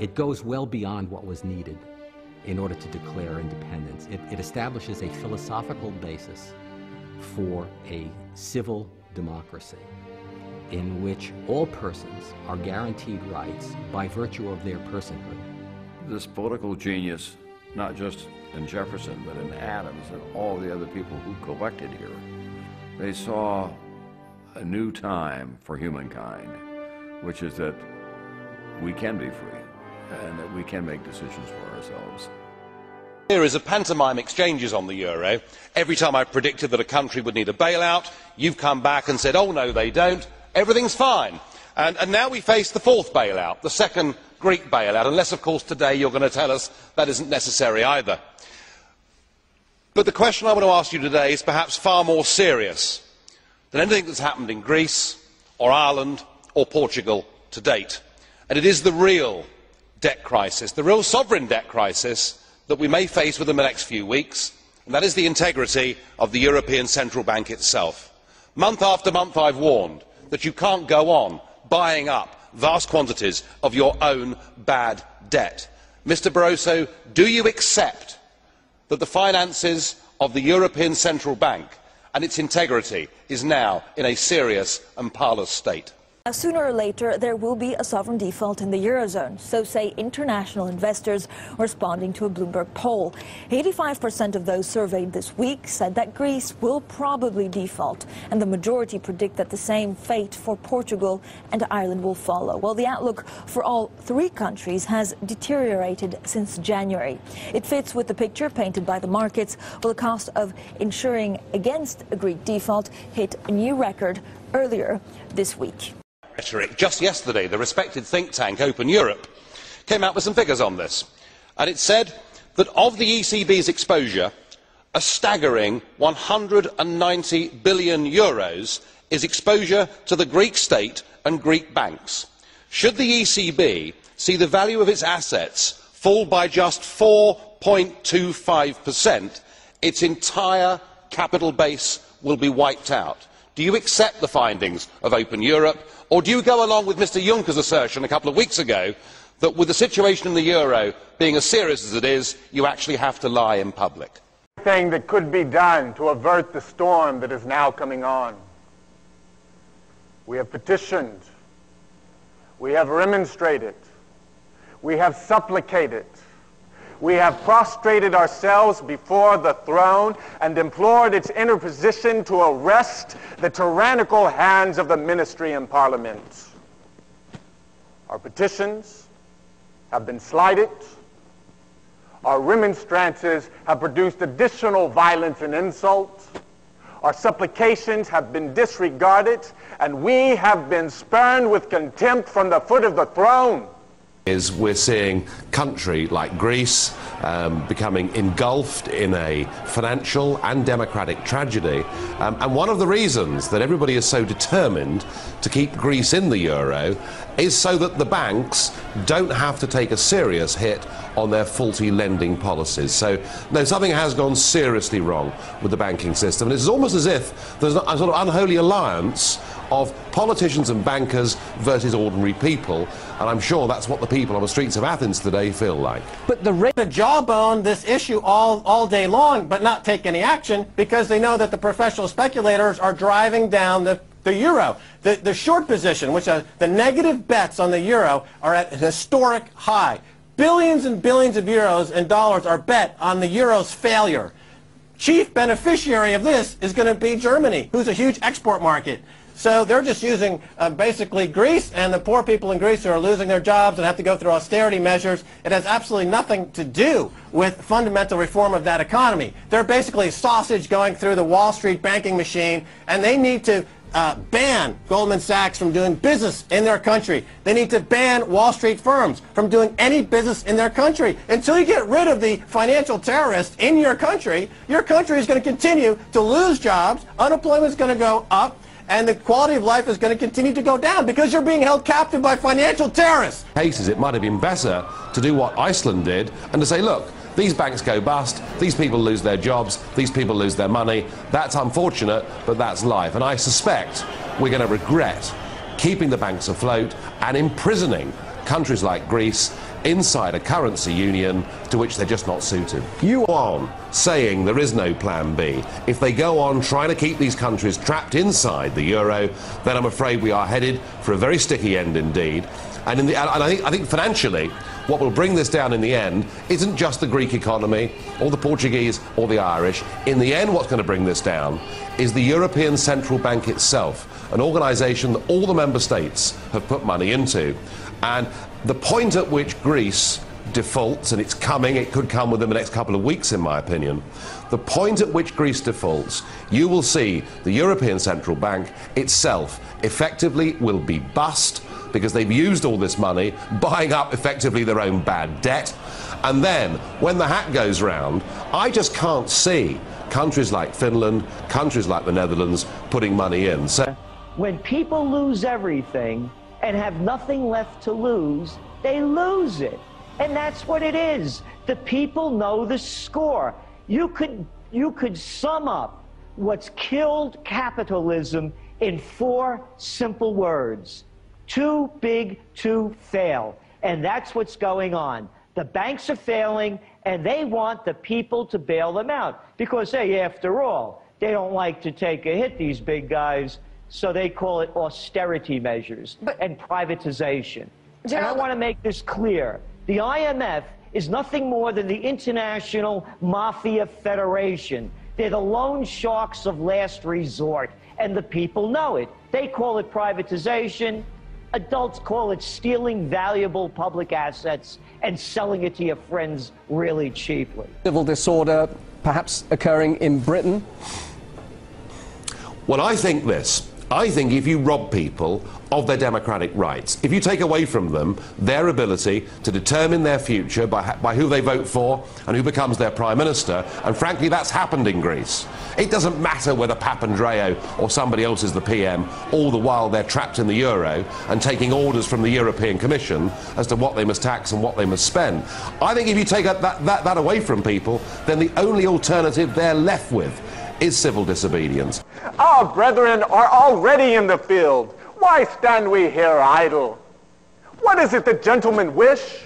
it goes well beyond what was needed in order to declare independence. It establishes a philosophical basis for a civil democracy in which all persons are guaranteed rights by virtue of their personhood. This political genius, not just in Jefferson, but in Adams and all the other people who collected here, they saw a new time for humankind, which is that we can be free and that we can make decisions for ourselves. Here is a pantomime exchanges on the euro. Every time I predicted that a country would need a bailout, you've come back and said, oh no they don't, everything's fine. And now we face the fourth bailout, the second Greek bailout, unless of course today you're going to tell us that isn't necessary either. But the question I want to ask you today is perhaps far more serious than anything that's happened in Greece or Ireland or Portugal to date. And it is the real debt crisis, the real sovereign debt crisis that we may face within the next few weeks, and that is the integrity of the European Central Bank itself. Month after month I've warned that you can't go on buying up vast quantities of your own bad debt. Mr Barroso, do you accept that the finances of the European Central Bank and its integrity is now in a serious and parlous state? Sooner or later, there will be a sovereign default in the Eurozone, so say international investors responding to a Bloomberg poll. 85% of those surveyed this week said that Greece will probably default, and the majority predict that the same fate for Portugal and Ireland will follow. Well, the outlook for all three countries has deteriorated since January. It fits with the picture painted by the markets, while the cost of insuring against a Greek default hit a new record earlier this week. Just yesterday, the respected think tank Open Europe came out with some figures on this, and it said that of the ECB's exposure, a staggering €190 billion is exposure to the Greek state and Greek banks. Should the ECB see the value of its assets fall by just 4.25%, its entire capital base will be wiped out. Do you accept the findings of Open Europe, or do you go along with Mr Juncker's assertion a couple of weeks ago that with the situation in the euro being as serious as it is, you actually have to lie in public? Everything that could be done to avert the storm that is now coming on. We have petitioned, we have remonstrated, we have supplicated, we have prostrated ourselves before the throne and implored its interposition to arrest the tyrannical hands of the ministry and parliament. Our petitions have been slighted. Our remonstrances have produced additional violence and insult. Our supplications have been disregarded, and we have been spurned with contempt from the foot of the throne. We're seeing a country like Greece becoming engulfed in a financial and democratic tragedy. And one of the reasons that everybody is so determined to keep Greece in the euro is so that the banks don't have to take a serious hit on their faulty lending policies. So, no, something has gone seriously wrong with the banking system. And it's almost as if there's a sort of unholy alliance of politicians and bankers versus ordinary people, and I'm sure that's what the people on the streets of Athens today feel like. But the jawbone this issue all day long, but not take any action because they know that the professional speculators are driving down the euro. The short position, which the negative bets on the euro are at a historic high. Billions and billions of euros and dollars are bet on the euro's failure. Chief beneficiary of this is going to be Germany, who's a huge export market. So they're just using basically Greece, and the poor people in Greece who are losing their jobs and have to go through austerity measures. It has absolutely nothing to do with fundamental reform of that economy. They're basically sausage going through the Wall Street banking machine, and they need to ban Goldman Sachs from doing business in their country. They need to ban Wall Street firms from doing any business in their country. Until you get rid of the financial terrorists in your country is going to continue to lose jobs, unemployment is going to go up, and the quality of life is going to continue to go down because you're being held captive by financial terrorists. Cases, it might have been better to do what Iceland did and to say, look, these banks go bust, these people lose their jobs, these people lose their money. That's unfortunate, but that's life. And I suspect we're going to regret keeping the banks afloat and imprisoning countries like Greece inside a currency union to which they're just not suited. You go on saying there is no plan B. If they go on trying to keep these countries trapped inside the euro, then I'm afraid we are headed for a very sticky end indeed. And I think financially, what will bring this down in the end isn't just the Greek economy, or the Portuguese, or the Irish. In the end, what's going to bring this down is the European Central Bank itself, an organisation that all the member states have put money into. And the point at which Greece defaults, and it's coming, it could come within the next couple of weeks in my opinion, the point at which Greece defaults, you will see the European Central Bank itself effectively will be bust, because they've used all this money buying up effectively their own bad debt. And then when the hat goes round, I just can't see countries like Finland, countries like the Netherlands putting money in. So when people lose everything and have nothing left to lose, they lose it. And that's what it is. The people know the score. You could sum up what's killed capitalism in 4 simple words. Too big to fail. And that's what's going on. The banks are failing, and they want the people to bail them out. Because, hey, after all, they don't like to take a hit, these big guys, so they call it austerity measures and privatization. And I want to make this clear. The IMF is nothing more than the International Mafia Federation. They're the loan sharks of last resort, and the people know it. They call it privatization. Adults call it stealing valuable public assets and selling it to your friends really cheaply. Civil disorder perhaps occurring in Britain? Well, I think this. I think if you rob people of their democratic rights, if you take away from them their ability to determine their future by who they vote for and who becomes their prime minister, and frankly that's happened in Greece. It doesn't matter whether Papandreou or somebody else is the PM, all the while they're trapped in the euro and taking orders from the European Commission as to what they must tax and what they must spend. I think if you take that away from people, then the only alternative they're left with is civil disobedience. Our brethren are already in the field. Why stand we here idle? What is it the gentlemen wish?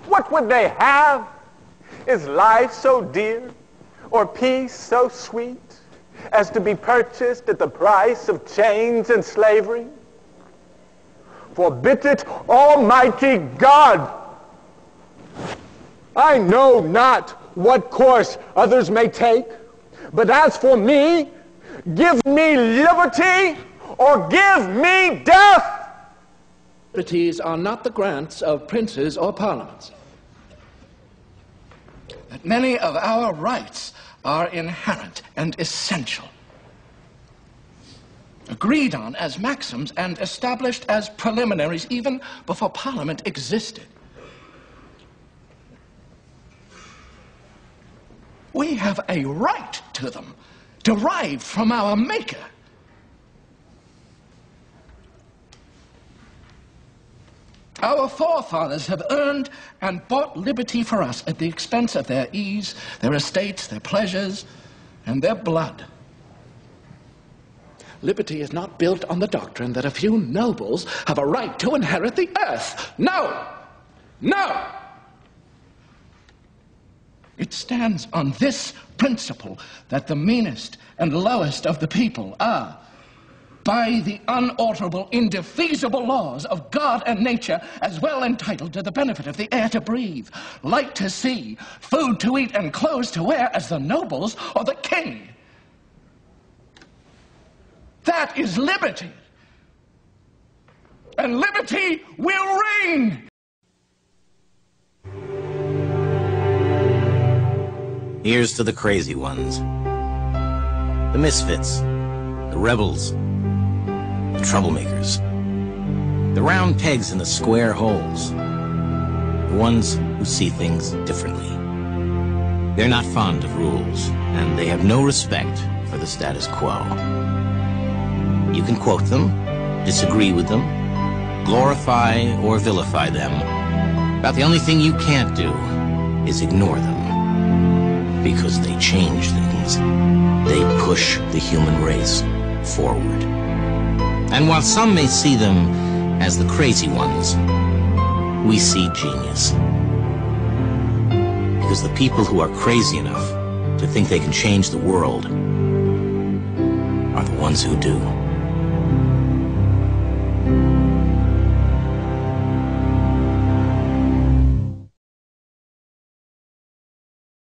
What would they have? Is life so dear, or peace so sweet, as to be purchased at the price of chains and slavery? Forbid it, Almighty God! I know not what course others may take, but as for me, give me liberty or give me death! Liberties are not the grants of princes or parliaments. That many of our rights are inherent and essential, agreed on as maxims and established as preliminaries even before Parliament existed. We have a right to them, derived from our Maker. Our forefathers have earned and bought liberty for us at the expense of their ease, their estates, their pleasures, and their blood. Liberty is not built on the doctrine that a few nobles have a right to inherit the earth. No! No! It stands on this principle that the meanest and lowest of the people are, by the unalterable, indefeasible laws of God and nature, as well entitled to the benefit of the air to breathe, light to see, food to eat, and clothes to wear as the nobles or the king. That is liberty. And liberty will reign. Here's to the crazy ones, the misfits, the rebels, the troublemakers, the round pegs in the square holes, the ones who see things differently. They're not fond of rules, and they have no respect for the status quo. You can quote them, disagree with them, glorify or vilify them, but the only thing you can't do is ignore them, because they change things. They push the human race forward. And while some may see them as the crazy ones, we see genius. Because the people who are crazy enough to think they can change the world are the ones who do.